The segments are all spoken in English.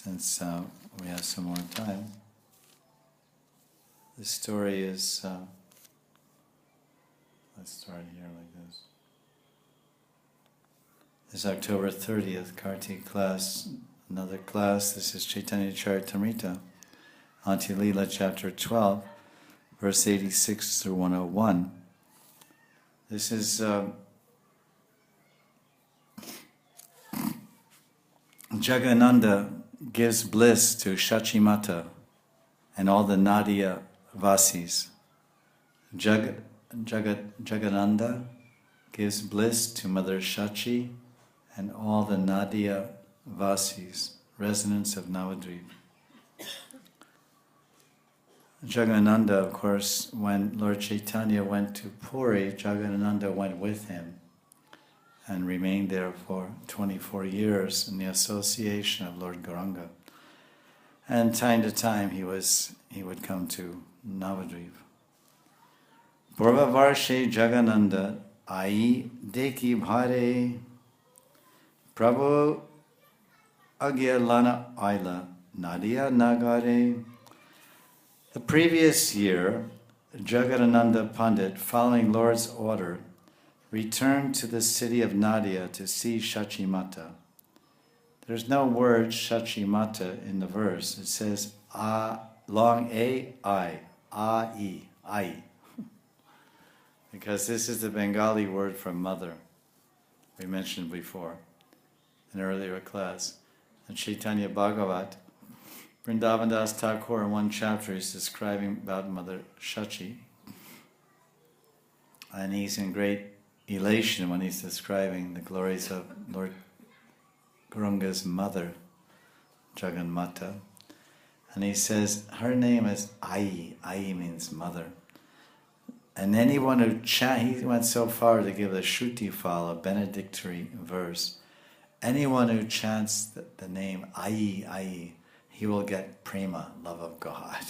since we have some more time. The story is, let's start here like this. This is October 30th, Kartik class, another class. This is Chaitanya Charitamrita, Anti Leela chapter 12, verse 86 through 101. This is Jagadananda gives bliss to Sachimata and all the Nadia Vasis. Jagadananda gives bliss to Mother Shachi and all the Nadia Vasis, residents of Navadvip. Jagadananda, of course, when Lord Chaitanya went to Puri, Jagadananda went with him and remained there for 24 years in the association of Lord Gauranga. And time to time he would come to Navadvip. Purva Varshe Jagadananda Ai Deki Bhare Prabhu Agya Lana Aila Nadia Nagare. The previous year, Jagadananda Pandit, following Lord's order, returned to the city of Nadia to see Sachimata. There's no word Sachimata in the verse. It says long A, I, A-I, I. Because this is the Bengali word for mother, we mentioned before in an earlier class. And Chaitanya Bhagavat, Vrindavan Das Thakur in one chapter is describing about Mother Shachi. And he's in great elation when he's describing the glories of Lord Gauranga's mother, Jagannamata. And he says, her name is Ai. Ai means mother. And anyone who he went so far to give the Shruti fal, a benedictory verse. Anyone who chants the name Ai, Ai, he will get prema, love of God.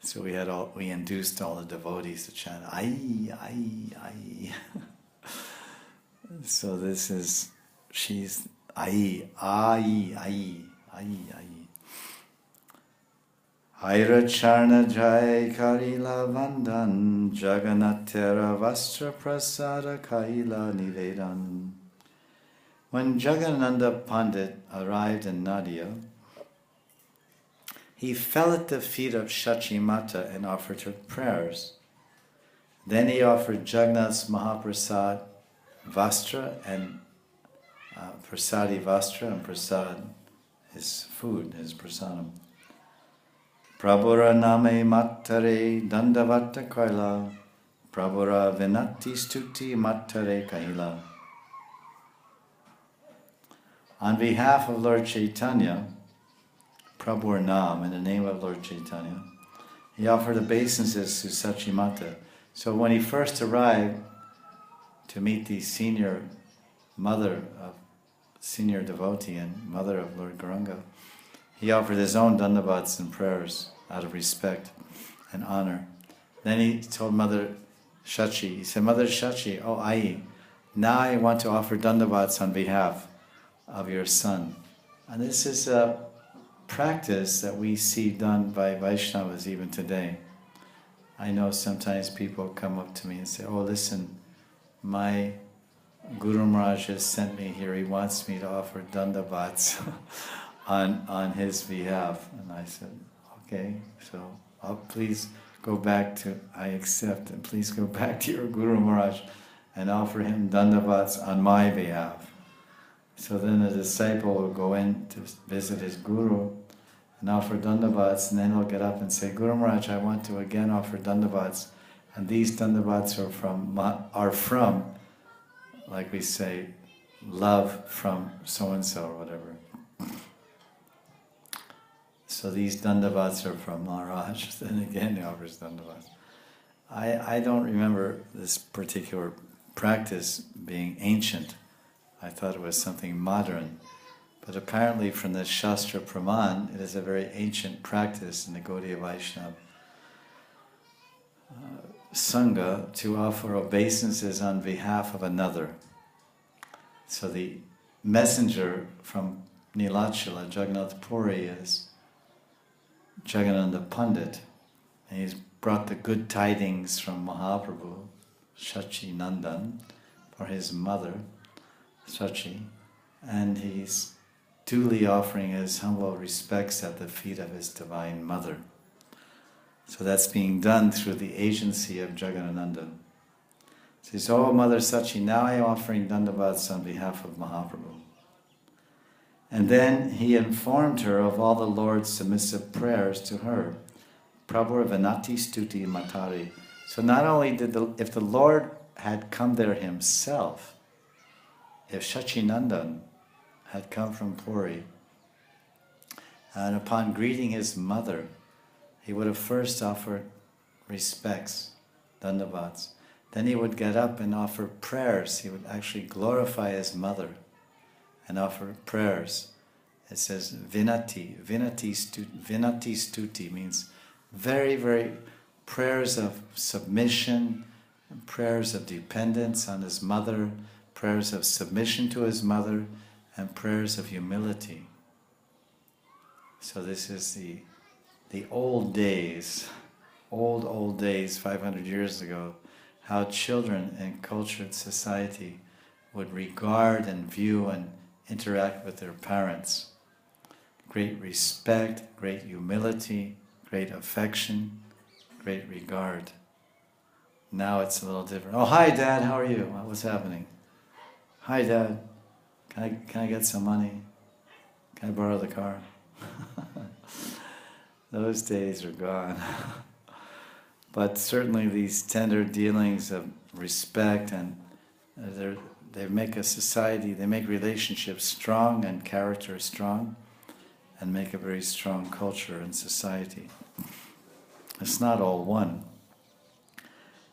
So we induced all the devotees to chant Ai, Ai, Ai. So this is, she's Ai, Ai, Ai, Ai, Ai. Aira Charna Jai Karila Vandan Jagannatera Vastra Prasada Kaila Nivedan. When Jagadananda Pandit arrived in Nadia, he fell at the feet of Sachimata and offered her prayers. Then he offered Jagannath's Mahaprasad Vastra and Prasadi Vastra and Prasad, his food, his prasadam. Prabhura name mattare dandavata kaila, Prabhura vinati stuti mattare kaila. On behalf of Lord Chaitanya, Prabhu Nam, in the name of Lord Chaitanya, he offered obeisances to Sachimata. So when he first arrived to meet the senior devotee and mother of Lord Gauranga, he offered his own dandavats and prayers out of respect and honor. Then he told Mother Shachi, he said, Mother Shachi, oh Ai, now I want to offer dandavats on behalf of your son. And this is a practice that we see done by Vaishnavas even today. I know sometimes people come up to me and say, oh listen, my Guru Maharaj has sent me here, he wants me to offer dandavats on his behalf. And I said, okay, so please go back to, I accept, and please go back to your Guru Maharaj and offer him dandavats on my behalf. So then the disciple will go in to visit his Guru and offer dandavats, and then he'll get up and say, Guru Maharaj, I want to again offer dandavats, and these dandavats are from, like we say, love from so-and-so or whatever. So these dandavats are from Maharaj, then again he offers dandavats. I don't remember this particular practice being ancient. I thought it was something modern. But apparently from the Shastra Praman, it is a very ancient practice in the Gaudiya Vaishnava Sangha to offer obeisances on behalf of another. So the messenger from Nilachala, Jagannath Puri, is Jagadananda Pandit. And he's brought the good tidings from Mahaprabhu, Sachinandan, for his mother, Sachi, and he's duly offering his humble respects at the feet of his Divine Mother. So that's being done through the agency of Jagadananda. So he says, "Oh, Mother Sachi, now I am offering Dandavats on behalf of Mahaprabhu." And then he informed her of all the Lord's submissive prayers to her. Prabhu Vanati Stuti Matari. So not only if the Lord had come there himself, if Sachinandan had come from Puri, and upon greeting his mother, he would have first offered respects, dandavats. Then he would get up and offer prayers. He would actually glorify his mother and offer prayers. It says vinati stuti means very, very prayers of submission, prayers of dependence on his mother, prayers of submission to his mother, and prayers of humility. So this is the old days, old days, 500 years ago, how children in cultured society would regard and view and interact with their parents. Great respect, great humility, great affection, great regard. Now it's a little different. "Oh, hi Dad, how are you? What's happening? Hi Dad, can I get some money? Can I borrow the car?" Those days are gone. But certainly these tender dealings of respect, and they make a society, they make relationships strong and character strong, and make a very strong culture and society. It's not all one.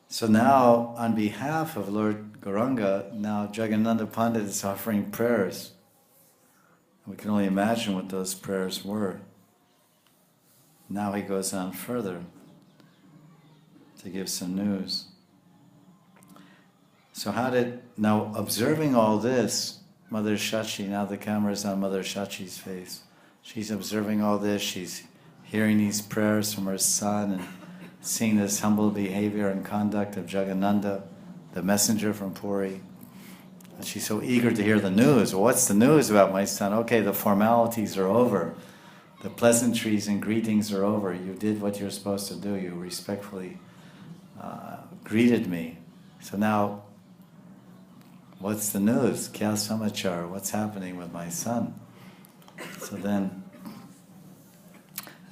So now, on behalf of Lord Gauranga, now Jagadananda Pandit is offering prayers. We can only imagine what those prayers were. Now he goes on further to give some news. So now observing all this, Mother Shachi, now the camera is on Mother Shachi's face. She's observing all this, she's hearing these prayers from her son and seeing this humble behavior and conduct of Jagadananda, the messenger from Puri. And she's so eager to hear the news. Well, what's the news about my son? Okay, the formalities are over. The pleasantries and greetings are over. You did what you're supposed to do. You respectfully greeted me. So now, what's the news? Kya samachar? What's happening with my son? So then,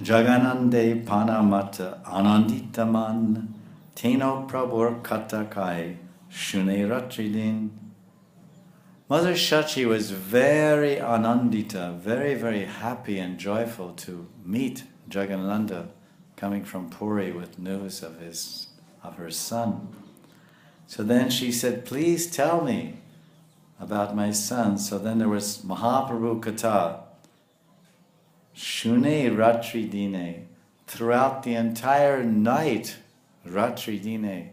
Jaganande Panamata Ananditaman Teno Prabhur Katakai Shune Ratridin. Mother Shachi was very anandita, very, very happy and joyful to meet Jagadananda coming from Puri with news of her son. So then she said, "Please tell me about my son." So then there was Mahaprabhu Katha, Shune Ratri Dine, throughout the entire night, Ratri Dine,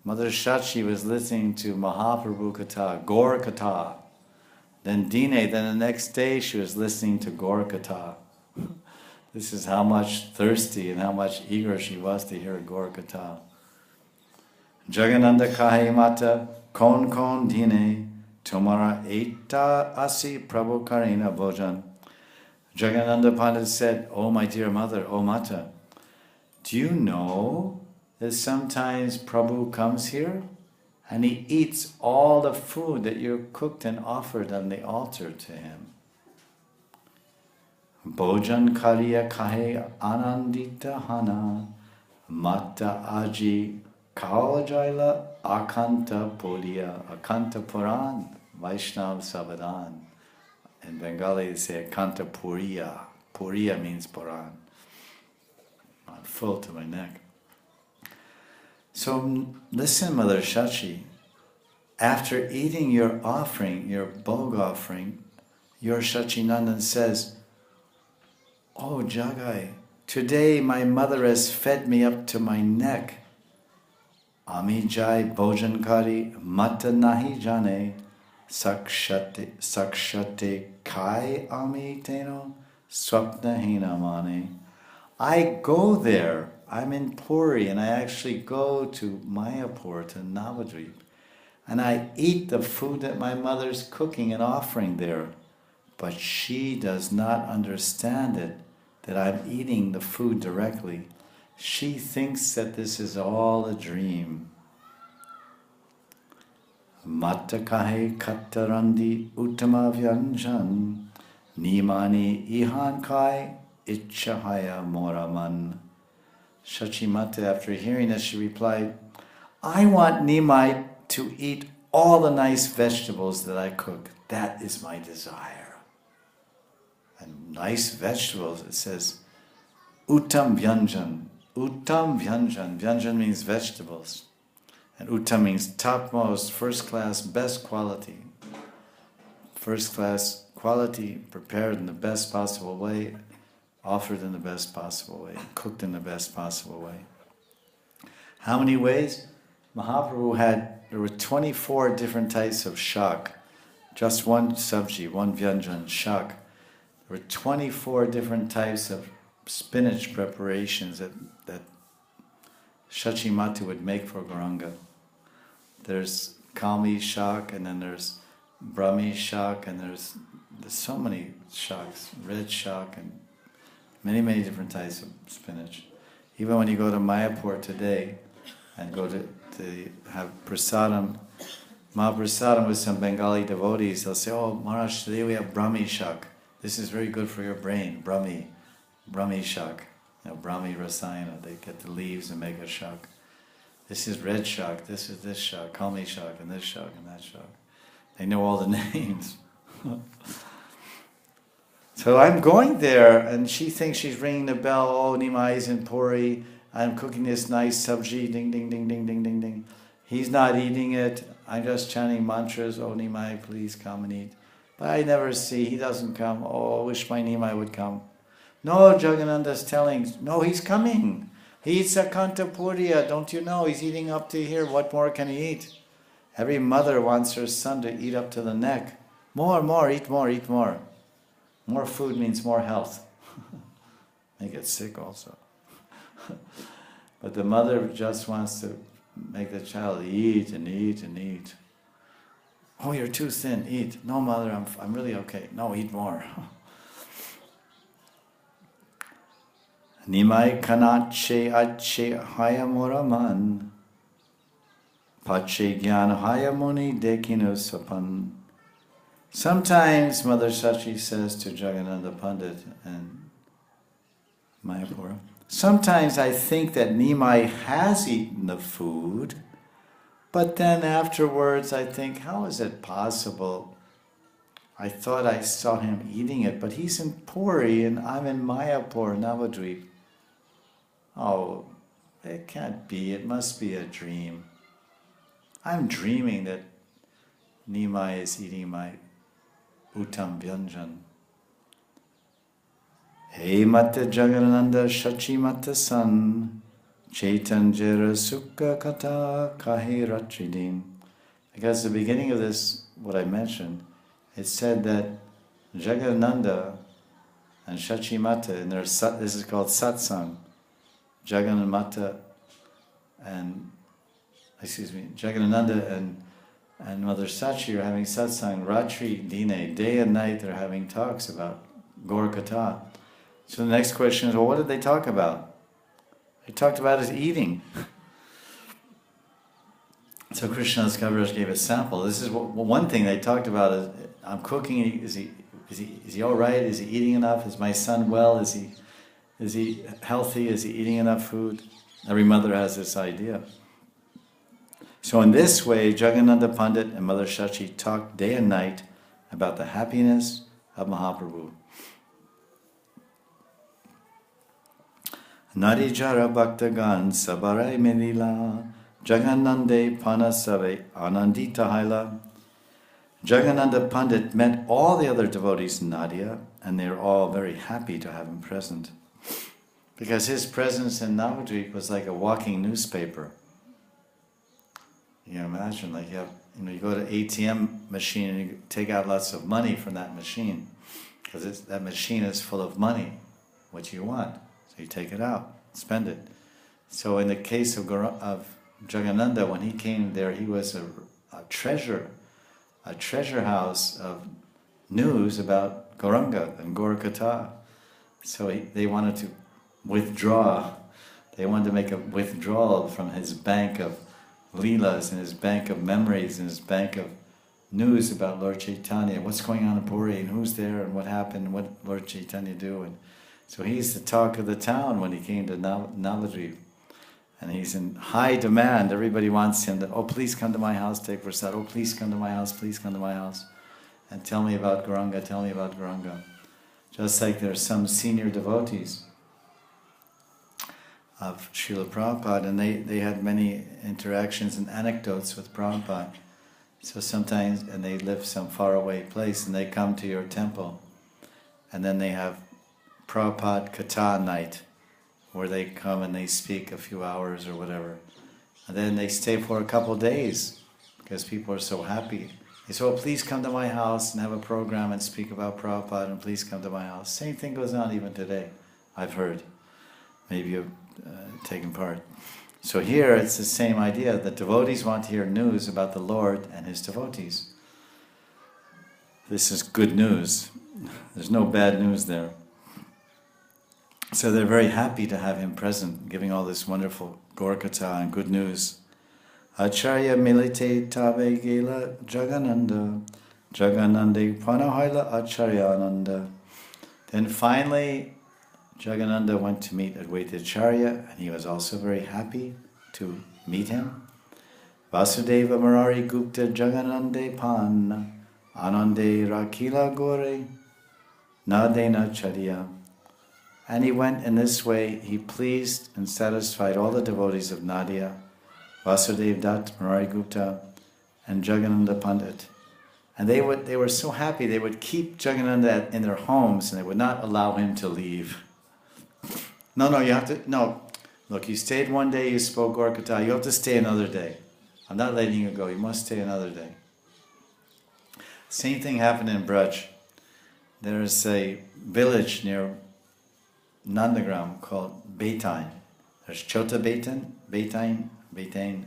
Mother Shachi was listening to Mahaprabhu Katha, Gaur Katha. Then Dine, then the next day she was listening to Gaur Katha. This is how much thirsty and how much eager she was to hear Gaur Katha. Jagananda kahe mata kon dine tomara eta asi prabhu karina bhojan. Jagadananda Pandit said, "Oh my dear mother, oh Mata, do you know that sometimes Prabhu comes here and he eats all the food that you cooked and offered on the altar to him? Bhojan kariya kahe anandita hana mata aji kawajaila akanta puran Vaishnav Savadan." In Bengali they say Akanta Puriya. Puriya means Puran. I'm full to my neck. So listen, Mother Shachi, after eating your offering, your bhog offering, your Shachinandan says, "Oh Jagai, today my mother has fed me up to my neck. Ami jai bhojankari mata nahi jane sakshate kai ami teno swapna hinamani. I go there. I'm in Puri, and I actually go to Mayapur, to Navadvip, and I eat the food that my mother's cooking and offering there. But she does not understand it, that I'm eating the food directly. She thinks that this is all a dream. Matta kahe kattarandi uttama vyanjan nimani ihan kai ichahaya moraman. Sachimata, after hearing this, she replied, I want Nimai to eat all the nice vegetables that I cook. That is my desire. And nice vegetables, it says, Uttam Vyanjan. Uttam Vyanjan. Vyanjan means vegetables. And Uttam means topmost, first class, best quality. First class quality, prepared in the best possible way, offered in the best possible way, cooked in the best possible way. How many ways? Mahaprabhu there were 24 different types of shak. Just one sabji, one vyanjan, shak. There were 24 different types of spinach preparations that Sachimata would make for Gauranga. There's Kalmi shak, and then there's Brahmi shak, and there's so many shaks, red shak, and many, many different types of spinach. Even when you go to Mayapur today and go to have prasadam, Mahaprasadam with some Bengali devotees, they'll say, oh Maharaj, today we have Brahmi shak. This is very good for your brain, Brahmi shak. Brahmi rasayana, they get the leaves and make a shak. This is red shak, this is this shak, Kalmi shak, and this shak, and that shak. They know all the names. So I'm going there, and she thinks she's ringing the bell. Oh, Nimai is in Puri. I'm cooking this nice sabji. Ding, ding, ding, ding, ding, ding, ding. He's not eating it. I'm just chanting mantras. Oh, Nimai, please come and eat. But I never see. He doesn't come. Oh, I wish my Nimai would come. No, Jagannatha's telling. No, he's coming. He eats a kanta puriya. Don't you know? He's eating up to here. What more can he eat? Every mother wants her son to eat up to the neck. More, eat more, eat more. More food means more health. May get sick also. But the mother just wants to make the child eat and eat and eat. Oh, you're too thin, eat. No, mother, I'm really okay. No, eat more. Nimai kanache ache hayamoraman pache gyan hayamuni dekinu sapan. Sometimes Mother Sachi says to Jagannatha Pandit and Mayapura, sometimes I think that Nimai has eaten the food, but then afterwards I think, how is it possible? I thought I saw him eating it, but he's in Puri and I'm in Mayapur, Navadvip. Oh, it can't be, it must be a dream. I'm dreaming that Nimai is eating my Uttam Vyanjan. Hey Mata Jagannanda Sachimata San Chaitanjara Sukha Kata Kahi Ratridin. Because the beginning of this, what I mentioned, it said that Jagannanda and Sachimata, and this is called satsang. Jagannatha and Jagannanda and Mother Sachi are having satsang, Ratri Dine, day and night they're having talks about Gaur Katha. So the next question is, well, what did they talk about? They talked about his eating. So Krishnadas Kaviraj gave a sample. This is one thing they talked about is, I'm cooking, is he all right? Is he eating enough? Is my son well? Is he healthy? Is he eating enough food? Every mother has this idea. So in this way, Jagannatha Pandit and Mother Sachi talked day and night about the happiness of Mahaprabhu. Nari Jara Bhaktagan Sabarai Melila Jagannande Panasave Anandita Haila. Jagannatha Pandit met all the other devotees in Nadia, and they were all very happy to have him present. Because his presence in Navadvip was like a walking newspaper. You can imagine, like you have you go to ATM machine and you take out lots of money from that machine, because that machine is full of money, what you want. So you take it out, spend it. So in the case of Jagadananda, when he came there, he was a treasure house of news about Gauranga and Gaurakatha. So they wanted to withdraw. They wanted to make a withdrawal from his bank of Leelas and his bank of memories and his bank of news about Lord Chaitanya. What's going on in Puri and who's there and what happened and what Lord Chaitanya do. And so he's the talk of the town when he came to Navadvip. And he's in high demand. Everybody wants him to, oh, please come to my house, take prasad. Oh, please come to my house, please come to my house. And tell me about Gauranga, tell me about Gauranga. Just like there are some senior devotees of Srila Prabhupada, and they had many interactions and anecdotes with Prabhupada. So sometimes, and they live some faraway place, and they come to your temple, and then they have Prabhupada Katha night, where they come and they speak a few hours or whatever. And then they stay for a couple of days, because people are so happy. They say, oh, please come to my house and have a program and speak about Prabhupada, and please come to my house. Same thing goes on even today, I've heard. Maybe you've taken part. So here it's the same idea. The devotees want to hear news about the Lord and his devotees. This is good news. There's no bad news there. So they're very happy to have him present, giving all this wonderful Gaurakatha and good news. Acharya milite tabe gela Jagananda, Jaganande panahaila Acharyananda. Then finally, Jagadananda went to meet Advaita Acharya, and he was also very happy to meet him. Vasudeva Murari Gupta Jaganande Pan, Anande Rakila Gore, Nadena Charya. And he went in this way, he pleased and satisfied all the devotees of Nadia, Vasudev Dutt, Murari Gupta, and Jagadananda Pandit. And they were so happy, they would keep Jagadananda in their homes and they would not allow him to leave. No, you have to, no. Look, you stayed one day, you spoke Gaurakatha, you have to stay another day. I'm not letting you go, you must stay another day. Same thing happened in Braj. There's a village near Nandagram called Beitain. There's Chota Beitain, and Beitain.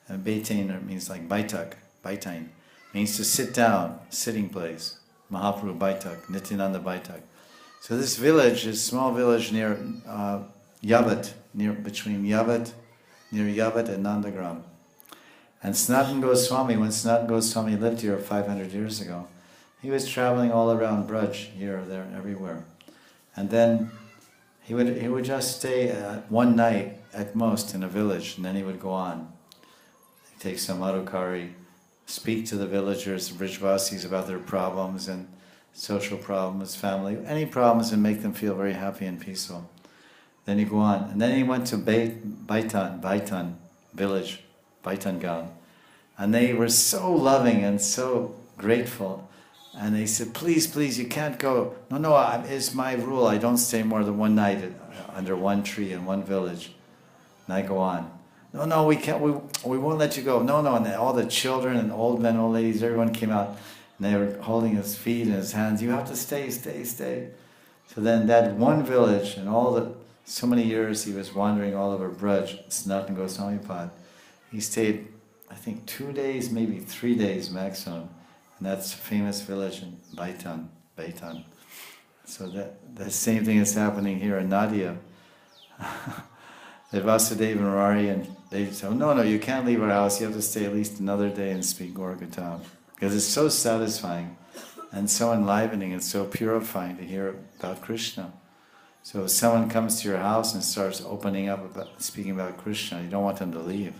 And Beitain means like Baitak, Beitain. Means to sit down, sitting place. Mahaprabhu Baitak, Nityananda Baitak. So this village is a small village near Yavat, between Yavat and Nandagram. And Sanatana Goswami, when Sanatana Goswami lived here 500 years ago, he was traveling all around Braj, here, there, everywhere. And then he would just stay one night at most in a village, and then he would go on. He'd take some adhikari, speak to the villagers, Brijvasis, about their problems and social problems, family, any problems, and make them feel very happy and peaceful. Then he'd go on. And then he went to Baitan village, Baitan Gaon. And they were so loving and so grateful. And they said, please, please, you can't go. No, it's my rule. I don't stay more than one night under one tree in one village. And I go on. No, we can't. We won't let you go. No. And all the children and old men, old ladies, everyone came out. And they were holding his feet and his hands. You have to stay. So then that one village, and so many years he was wandering all over Braj, Sanatana Goswami Pad. He stayed, I think, 2 days, maybe 3 days maximum. And that's a famous village in Baitan. So the same thing is happening here in Nadia. The Vasudeva and Murari, and they say, oh, no, you can't leave our house. You have to stay at least another day and speak Gaurakatha. Because it's so satisfying and so enlivening and so purifying to hear about Krishna. So if someone comes to your house and starts opening up speaking about Krishna, you don't want them to leave.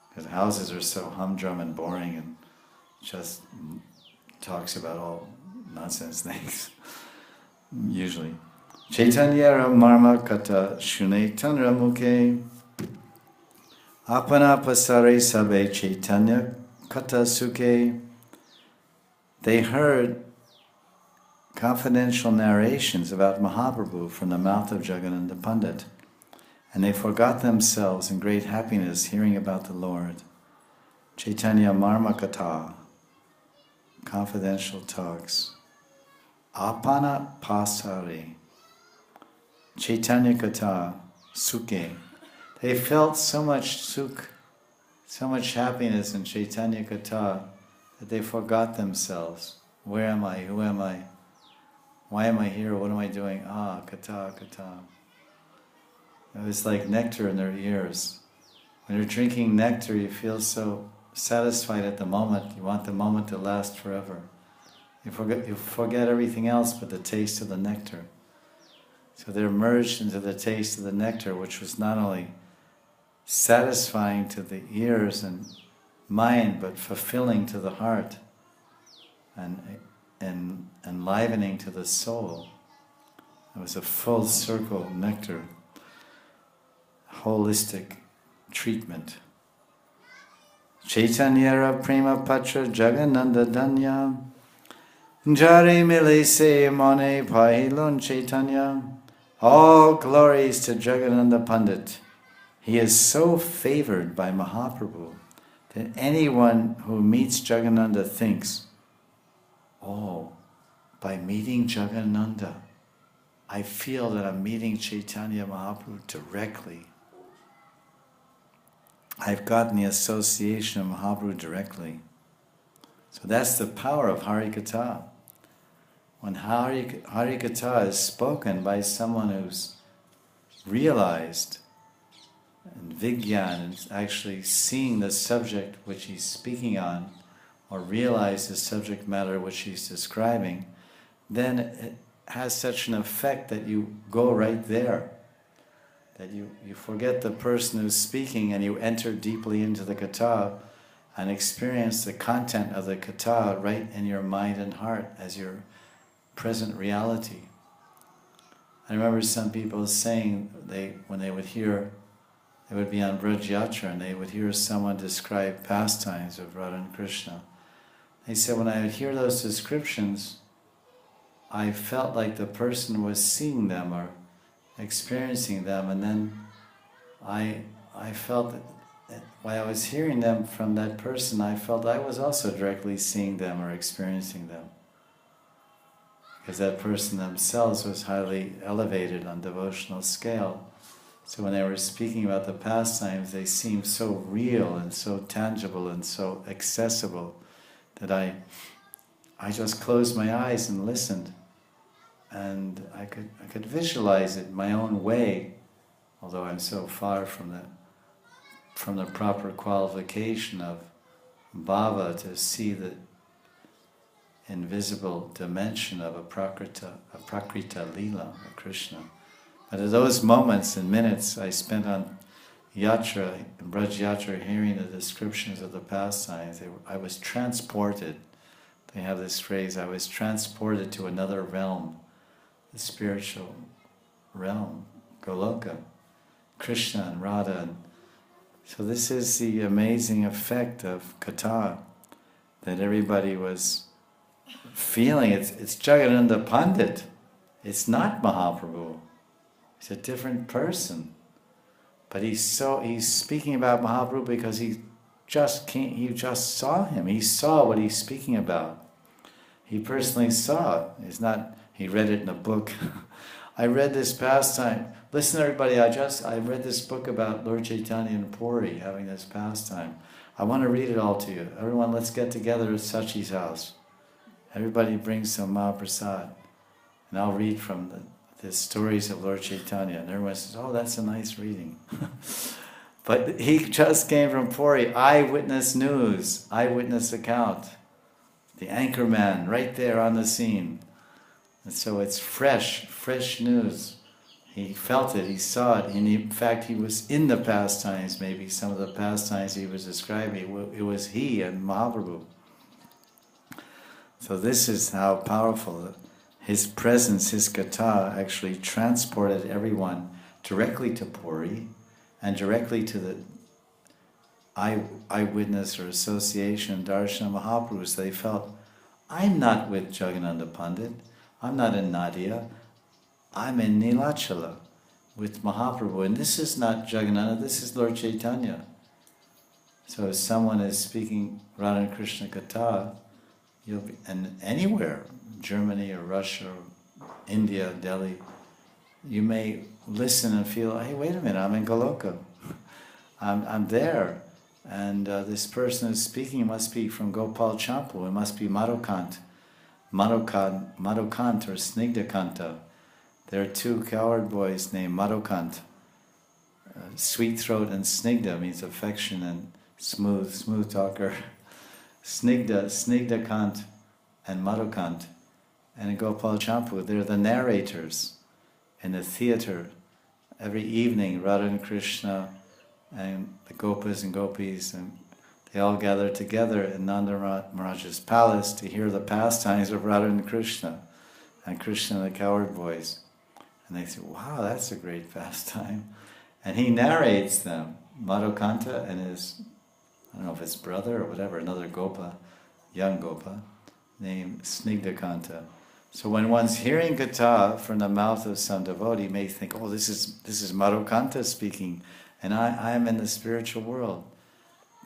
Because houses are so humdrum and boring and just talks about all nonsense things, usually. Chaitanya marma kata shune tanra mukhe apana pasare sabe Chaitanya kata sukhe. They heard confidential narrations about Mahaprabhu from the mouth of Jagadananda Pandit. And they forgot themselves in great happiness hearing about the Lord. Chaitanya Marmakata, confidential talks. Apana pasare, Chaitanya Kata, Suke. They felt so much sukh, so much happiness in Chaitanya Kata that they forgot themselves. Where am I? Who am I? Why am I here? What am I doing? Ah, Kata, Kata. It was like nectar in their ears. When you're drinking nectar, you feel so satisfied at the moment. You want the moment to last forever. You forget everything else but the taste of the nectar. So they're merged into the taste of the nectar, which was not only satisfying to the ears and mind, but fulfilling to the heart and enlivening to the soul. It was a full circle nectar, holistic treatment. Chaitanyara prema patra jagananda danya jare mile se mone pahilon Chaitanya. All glories to Jagananda Pandit. He is so favored by Mahaprabhu that anyone who meets Jagananda thinks, oh, by meeting Jagananda, I feel that I'm meeting Chaitanya Mahaprabhu directly. I've gotten the association of Mahaprabhu directly. So that's the power of Harikatha. When Harikatha is spoken by someone who's realized and Vigyan is actually seeing the subject which he's speaking on, or realize the subject matter which he's describing, then it has such an effect that you go right there. That you forget the person who's speaking and you enter deeply into the katha and experience the content of the katha right in your mind and heart as your present reality. I remember some people saying when they would be on Braj Yatra and they would hear someone describe pastimes of Radha and Krishna. They said, when I would hear those descriptions, I felt like the person was seeing them or experiencing them, and then I felt that while I was hearing them from that person, I felt I was also directly seeing them or experiencing them. Because that person themselves was highly elevated on devotional scale. So when they were speaking about the pastimes, they seemed so real and so tangible and so accessible that I just closed my eyes and listened. And I could visualize it in my own way, although I'm so far from the proper qualification of bhava to see the invisible dimension of a prakrita lila, of Krishna. But at those moments and minutes I spent on yatra, Braj Yatra, hearing the descriptions of the pastimes, I was transported. They have this phrase, I was transported to another realm, the spiritual realm, Goloka, Krishna and Radha. And so this is the amazing effect of katha, that everybody was feeling. It's Jagananda Pandit. It's not Mahaprabhu. He's a different person. But he's speaking about Mahaprabhu because he just saw him. He saw what he's speaking about. He personally saw it. He read it in a book. I read this pastime. Listen everybody, I read this book about Lord Chaitanya and Puri having this pastime. I want to read it all to you. Everyone, let's get together at Sachi's house. Everybody brings some Mahaprasad. And I'll read from the stories of Lord Chaitanya. And everyone says, oh, that's a nice reading. But he just came from Puri. Eyewitness news, eyewitness account. The anchorman right there on the scene. And so it's fresh news. He felt it, he saw it, and in fact he was in the pastimes, maybe some of the pastimes he was describing. It was he and Mahaprabhu. So this is how powerful his presence, his katha, actually transported everyone directly to Puri and directly to the eyewitness or association darshan Mahaprabhus. They felt, I'm not with Jagananda Pandit, I'm not in Nadia, I'm in Nilachala. with Mahaprabhu. And this is not Jagannatha, this is Lord Chaitanya. So if someone is speaking Radha and Krishna Katha, you'll be, and anywhere, Germany or Russia or India, Delhi, you may listen and feel, hey, wait a minute, I'm in Goloka. I'm there. And this person who's speaking must be from Gopal Champu. It must be Madhukant or Snigdhakanta. There are two cowherd boys named Madhukant. Sweet throat and Snigdha means affection and smooth talker. Snigdhakant and Madhukant. And in Gopal Champu, they're the narrators in the theater. Every evening, Radha and Krishna and the Gopas and Gopis, and they all gather together in Nanda Maharaj's palace to hear the pastimes of Radha and Krishna and the cowherd boys. And they say, wow, that's a great pastime. And he narrates them, Madhukanta and his, I don't know if it's brother or whatever, another Gopa, young Gopa, named Snigdhakanta. So when one's hearing Katha from the mouth of some devotee, may think, oh, this is Madhukanta speaking, and I am in the spiritual world.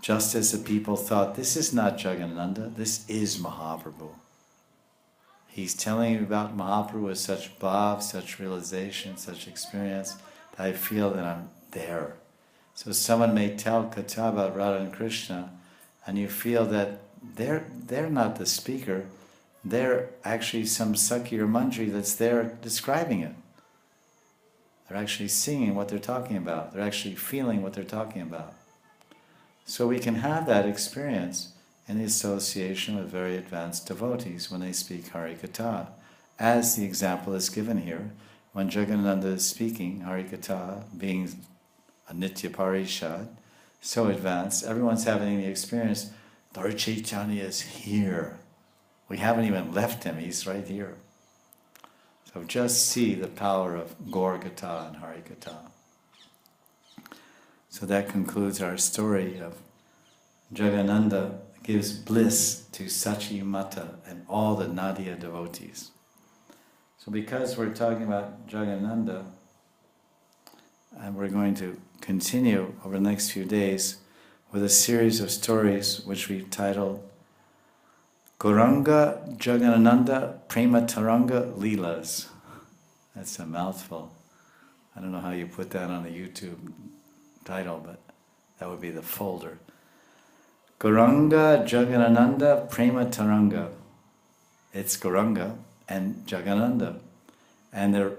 Just as the people thought, this is not Jagannatha, this is Mahaprabhu. He's telling you about Mahaprabhu with such bhav, such realization, such experience, that I feel that I'm there. So someone may tell Katha about Radha and Krishna, and you feel that they're not the speaker, they're actually some Sakhi or Mandri that's there describing it. They're actually singing what they're talking about. They're actually feeling what they're talking about. So we can have that experience in the association with very advanced devotees when they speak Hari Katha. As the example is given here, when Jagannatha is speaking Hari Katha, being a Nitya Parishad, so advanced, everyone's having the experience, Lord Chaitanya is here. We haven't even left him, he's right here. So just see the power of Gaur Katha and Hari Katha. So that concludes our story of Jagannatha gives bliss to Sachimata and all the Nadia devotees. So because we're talking about Jagannatha, and we're going to continue over the next few days with a series of stories which we've titled Gauranga Jagannatha Prema Taranga Leelas. That's a mouthful. I don't know how you put that on a YouTube title, but that would be the folder. Gauranga Jagannatha Prema Taranga. It's Gauranga and Jagannatha. And they're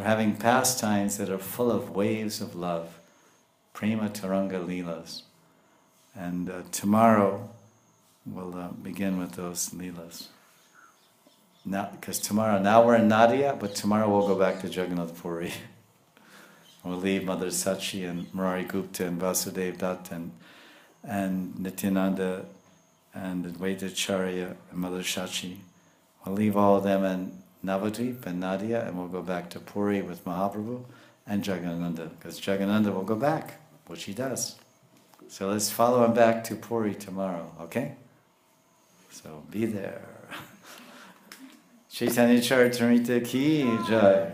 having pastimes that are full of waves of love. Prema Taranga Leelas. And tomorrow we'll begin with those Leelas. Now, because now we're in Nadia, but tomorrow we'll go back to Jagannath Puri. We'll leave Mother Sachi and Murari Gupta and Vasudev Dutt and Nityananda and Advaitacharya and Mother Shachi. We'll leave all of them in Navadvip and Nadia, and we'll go back to Puri with Mahaprabhu and Jagannatha, because Jagannatha will go back, which he does. So let's follow him back to Puri tomorrow, okay? So be there. Chaitanya Charitamrita ki jai.